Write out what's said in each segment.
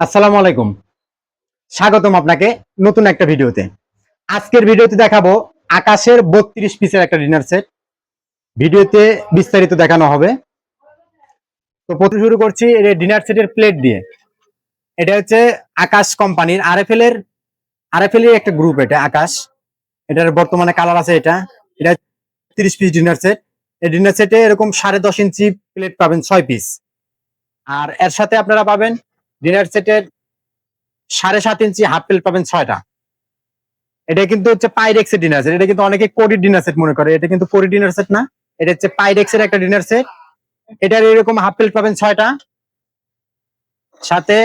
আসসালামু আলাইকুম, স্বাগতম আপনাকে নতুন একটা ভিডিওতে। আজকের ভিডিওতে দেখাবো আকাশের 32 পিসের একটা ডিনার সেট। ভিডিওতে বিস্তারিত দেখানো হবে। তো প্রথমে শুরু করছি এই ডিনার সেটের প্লেট দিয়ে। এটা হচ্ছে আকাশ কোম্পানির আরএফএল এর একটা গ্রুপ। এটা আকাশ, এটার বর্তমানে কালার আছে। এটা 30 পিস ডিনার সেট। এই ডিনার সেটে এরকম 10.5 ইঞ্চি প্লেট পাবেন 6 পিস। আর এর সাথে আপনারা পাবেন ডিনার সেটের 7.5 ইঞ্চি হাফ প্লেট পাবেন 6টা। এটা কিন্তু হচ্ছে পাইরেক্স এর ডিনার সেট। এটা কিন্তু অনেকে কোডি ডিনার সেট মনে করে, এটা কিন্তু কোডি ডিনার সেট না, এটা হচ্ছে পাইরেক্স এর একটা ডিনার সেট। এটার এরকম হাফ প্লেট পাবেন 6টা, সাথে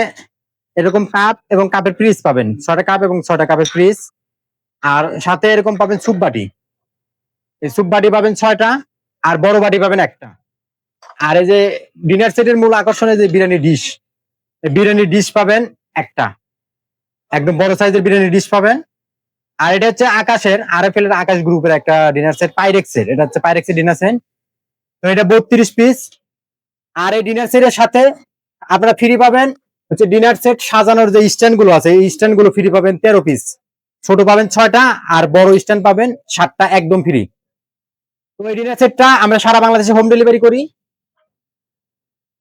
এরকম কাপ এবং কাপের পিস পাবেন 6টা কাপ এবং 6টা কাপের পিস। আর সাথে এরকম পাবেন স্যুপ বাটি, এই স্যুপ বাটি পাবেন 6টা, আর বড় বাটি পাবেন একটা। আর এই যে ডিনার সেটের মূল আকর্ষণে যে বিরিয়ানি ডিশ, এই বিরিয়ানি ডিশ পাবেন একটা, একদম বড় সাইজের বিরিয়ানি ডিশ পাবেন। আর এটা হচ্ছে আকাশের আরএফএল এর আকাশ গ্রুপের একটা ডিনার সেট, পাইরেক্স এর। এটা হচ্ছে পাইরেক্স এর ডিনার সেট। তো এটা 32 পিস। আর এই ডিনার সেটের সাথে আপনারা ফ্রি পাবেন হচ্ছে ডিনার সেট সাজানোর যে স্ট্যান্ড গুলো আছে, এই স্ট্যান্ড গুলো ফ্রি পাবেন 13 পিস। ছোট পাবেন 6টা, আর বড় স্ট্যান্ড পাবেন 7টা, একদম ফ্রি। তো এই ডিনার সেটটা আমরা সারা বাংলাদেশে হোম ডেলিভারি করি।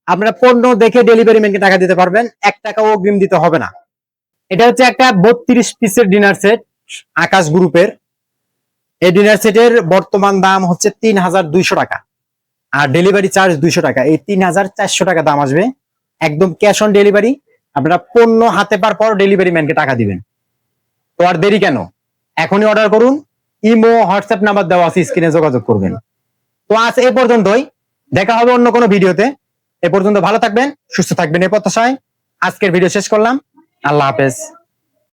আপনারা পণ্য দেখে ডেলিভারি ম্যানকে টাকা দিতে পারবেন, 1 টাকাও অগ্রিম দিতে হবে না। এটা হচ্ছে একটা 32 পিসের ডিনার সেট আকাশ গ্রুপের। এই ডিনার সেটের বর্তমান দাম হচ্ছে 3200 টাকা, আর ডেলিভারি চার্জ 200 টাকা। এই 3400 টাকা দাম আসবে, একদম ক্যাশ অন ডেলিভারি। আপনারা পণ্য হাতে পাওয়ার পর ডেলিভারি ম্যানকে টাকা দিবেন। তো আর দেরি কেন, এখনই অর্ডার করুন। ইমো হোয়াটসঅ্যাপ নাম্বার দেওয়া আছে, স্ক্রিনে যোগাযোগ করবেন। তো আজ এ পর্যন্তই, দেখা হবে অন্য কোনো ভিডিওতে। এ পর্যন্ত ভালো থাকবেন, সুস্থ থাকবেন এই প্রত্যাশায় আজকের ভিডিও শেষ করলাম। আল্লাহ হাফেজ।